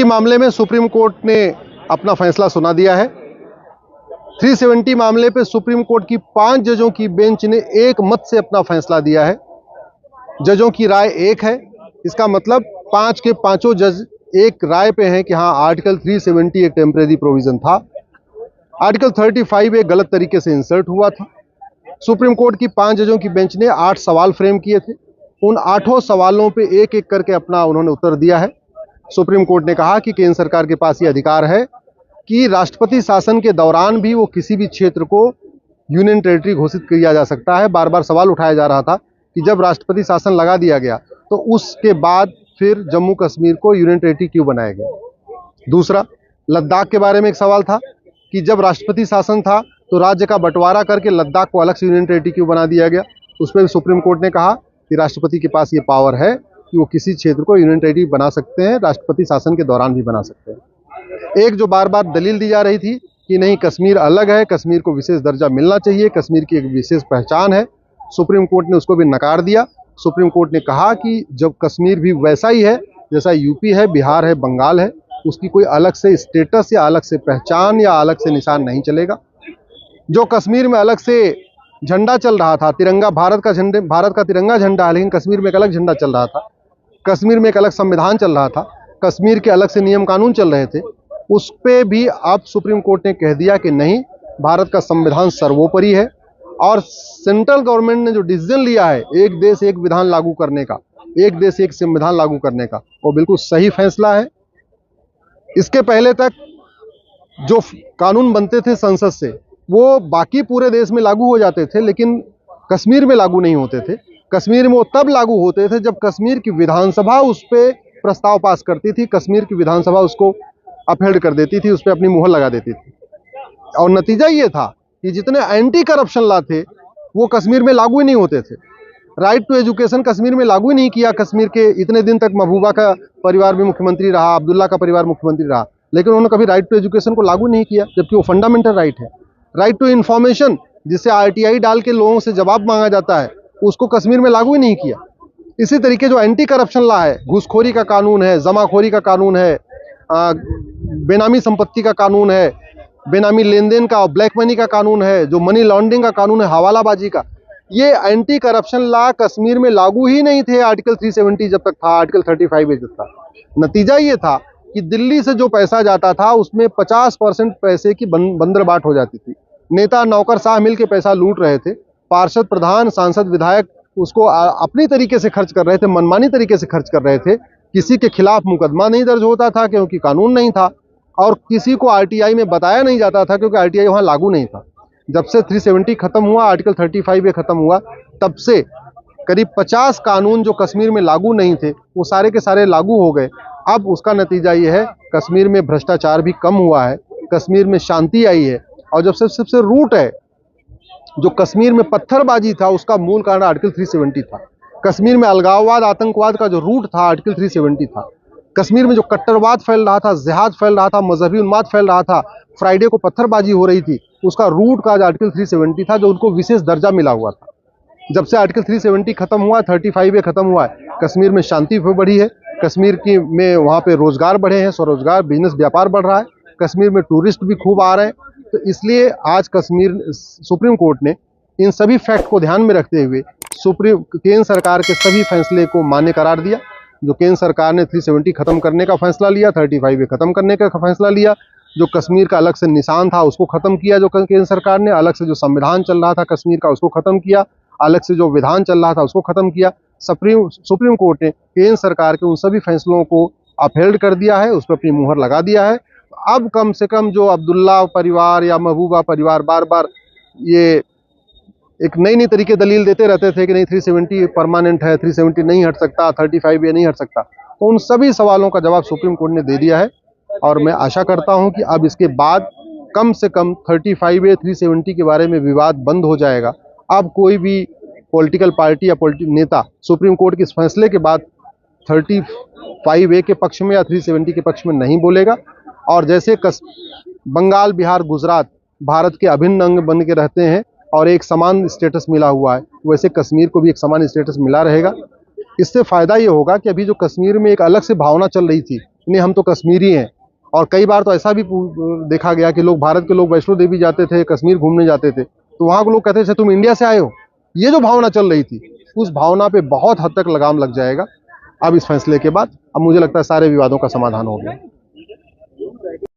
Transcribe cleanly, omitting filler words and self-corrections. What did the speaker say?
मामले में supreme court ने अपना फैसला सुना दिया है। 370 मामले पे सुप्रीम कोर्ट की 5 जजों की बेंच ने एक मत से अपना फैसला दिया है। जजों की राय एक है, इसका मतलब 5 के 5 जज एक राय पे हैं कि हाँ, आर्टिकल 370 एक टेम्परेरी प्रोविजन था, आर्टिकल 35 एक गलत तरीके से इंसर्ट हुआ था। सुप्रीम कोर्ट की 5 जजों की बेंच ने 8 सवाल फ्रेम किए थे। उन 8 सवालों पे एक एक करके अपना उन्होंने उत्तर दिया है। सुप्रीम कोर्ट ने कहा कि केंद्र सरकार के पास ये अधिकार है कि राष्ट्रपति शासन के दौरान भी वो किसी भी क्षेत्र को यूनियन टेरिटरी घोषित किया जा सकता है। बार बार सवाल उठाया जा रहा था कि जब राष्ट्रपति शासन लगा दिया गया तो उसके बाद फिर जम्मू कश्मीर को यूनियन टेरिटरी क्यों बनाया गया। दूसरा, लद्दाख के बारे में एक सवाल था कि जब राष्ट्रपति शासन था तो राज्य का बंटवारा करके लद्दाख को अलग से यूनियन टेरिटरी क्यों बना दिया गया। उस पर सुप्रीम कोर्ट ने कहा कि राष्ट्रपति के पास ये पावर है कि वो किसी क्षेत्र को यूनियन टेरिटरी बना सकते हैं, राष्ट्रपति शासन के दौरान भी बना सकते हैं। एक जो बार बार दलील दी जा रही थी कि नहीं, कश्मीर अलग है, कश्मीर को विशेष दर्जा मिलना चाहिए, कश्मीर की एक विशेष पहचान है, सुप्रीम कोर्ट ने उसको भी नकार दिया। सुप्रीम कोर्ट ने कहा कि जब कश्मीर भी वैसा ही है जैसा यूपी है, बिहार है, बंगाल है, उसकी कोई अलग से स्टेटस या अलग से पहचान या अलग से निशान नहीं चलेगा। जो कश्मीर में अलग से झंडा चल रहा था, तिरंगा, भारत का तिरंगा झंडा है, लेकिन कश्मीर में एक अलग झंडा चल रहा था, कश्मीर में एक अलग संविधान चल रहा था, कश्मीर के अलग से नियम कानून चल रहे थे, उस पे भी अब सुप्रीम कोर्ट ने कह दिया कि नहीं, भारत का संविधान सर्वोपरि है। और सेंट्रल गवर्नमेंट ने जो डिसीजन लिया है एक देश एक विधान लागू करने का, एक देश एक संविधान लागू करने का, वो बिल्कुल सही फैसला है। इसके पहले तक जो कानून बनते थे संसद से वो बाकी पूरे देश में लागू हो जाते थे, लेकिन कश्मीर में लागू नहीं होते थे। कश्मीर में वो तब लागू होते थे जब कश्मीर की विधानसभा उस पर प्रस्ताव पास करती थी, कश्मीर की विधानसभा उसको अपहेल्ड कर देती थी, उस पर अपनी मुहर लगा देती थी। और नतीजा ये था कि जितने एंटी करप्शन लॉ थे वो कश्मीर में लागू ही नहीं होते थे। राइट टू एजुकेशन कश्मीर में लागू ही नहीं किया। कश्मीर के इतने दिन तक महबूबा का परिवार भी मुख्यमंत्री रहा, अब्दुल्ला का परिवार मुख्यमंत्री रहा, लेकिन उन्होंने कभी राइट टू एजुकेशन को लागू नहीं किया, जबकि वो फंडामेंटल राइट है। राइट टू इन्फॉर्मेशन, जिसे RTI डाल के लोगों से जवाब मांगा जाता है, उसको कश्मीर में लागू ही नहीं किया। इसी तरीके जो एंटी करप्शन लॉ है, घूसखोरी का कानून है, जमाखोरी का कानून है, बेनामी संपत्ति का कानून है, बेनामी लेन देन का और ब्लैक मनी का कानून है, जो मनी लॉन्ड्रिंग का कानून है, हवालाबाजी का, ये एंटी करप्शन लॉ कश्मीर में लागू ही नहीं थे। आर्टिकल 370 जब तक था, आर्टिकल 35 जब था। नतीजा ये था कि दिल्ली से जो पैसा जाता था उसमें 50% पैसे की बंदरबाट हो जाती थी। नेता नौकरशाह मिल के पैसा लूट रहे थे, पार्षद, प्रधान, सांसद, विधायक उसको अपनी तरीके से खर्च कर रहे थे, मनमानी तरीके से खर्च कर रहे थे। किसी के खिलाफ मुकदमा नहीं दर्ज होता था क्योंकि कानून नहीं था, और किसी को RTI में बताया नहीं जाता था क्योंकि RTI वहाँ लागू नहीं था। जब से 370 खत्म हुआ, आर्टिकल 35 खत्म हुआ, तब से करीब 50 कानून जो कश्मीर में लागू नहीं थे वो सारे के सारे लागू हो गए। अब उसका नतीजा ये है, कश्मीर में भ्रष्टाचार भी कम हुआ है, कश्मीर में शांति आई है। और जब सबसे रूट है, जो कश्मीर में पत्थरबाजी था उसका मूल कारण आर्टिकल 370 था। कश्मीर में अलगाववाद, आतंकवाद का जो रूट था आर्टिकल 370 था। कश्मीर में जो कट्टरवाद फैल रहा था, जिहाद फैल रहा था, मजहबी उन्माद फैल रहा था, फ्राइडे को पत्थरबाजी हो रही थी, उसका रूट का आर्टिकल 370 था, जो उनको विशेष दर्जा मिला हुआ था। जब से आर्टिकल 370 खत्म हुआ, 35 खत्म हुआ है, कश्मीर में शांति बढ़ी है, कश्मीर की में वहाँ पे रोजगार बढ़े हैं, स्वरोजगार, बिजनेस, व्यापार बढ़ रहा है, कश्मीर में टूरिस्ट भी खूब आ रहे हैं। तो इसलिए आज सुप्रीम कोर्ट ने इन सभी फैक्ट को ध्यान में रखते हुए केंद्र सरकार के सभी फैसले को मान्य करार दिया। जो केंद्र सरकार ने 370 खत्म करने का फैसला लिया, 35 खत्म करने का फैसला लिया, जो कश्मीर का अलग से निशान था उसको खत्म किया, जो केंद्र सरकार ने अलग से जो संविधान चल रहा था कश्मीर का उसको खत्म किया, अलग से जो विधान चल रहा था उसको खत्म किया। सुप्रीम कोर्ट ने केंद्र सरकार के उन सभी फैसलों को अपहेल्ड कर दिया है, उस पर अपनी मुहर लगा दिया है। अब कम से कम जो अब्दुल्ला परिवार या महबूबा परिवार बार बार ये एक नई तरीके दलील देते रहते थे कि नहीं 370 परमानेंट है, 370 नहीं हट सकता, 35 नहीं हट सकता, तो उन सभी सवालों का जवाब सुप्रीम कोर्ट ने दे दिया है। और मैं आशा करता हूं कि अब इसके बाद कम से कम 35 370 के बारे में विवाद बंद हो जाएगा। अब कोई भी पॉलिटिकल पार्टी या नेता सुप्रीम कोर्ट के इस फैसले के बाद 35A के पक्ष में या 370 के पक्ष में नहीं बोलेगा। और जैसे बंगाल, बिहार, गुजरात भारत के अभिन्न अंग बन के रहते हैं और एक समान स्टेटस मिला हुआ है, वैसे कश्मीर को भी एक समान स्टेटस मिला रहेगा। इससे फ़ायदा ये होगा कि अभी जो कश्मीर में एक अलग से भावना चल रही थी नहीं हम तो कश्मीरी हैं। और कई बार तो ऐसा भी देखा गया कि लोग, भारत के लोग वैष्णो देवी जाते थे, कश्मीर घूमने जाते थे, तो वहाँ के लोग कहते थे तुम इंडिया से आए हो। ये जो भावना चल रही थी, उस भावना पे बहुत हद तक लगाम लग जाएगा अब इस फैसले के बाद। अब मुझे लगता है सारे विवादों का समाधान हो गया।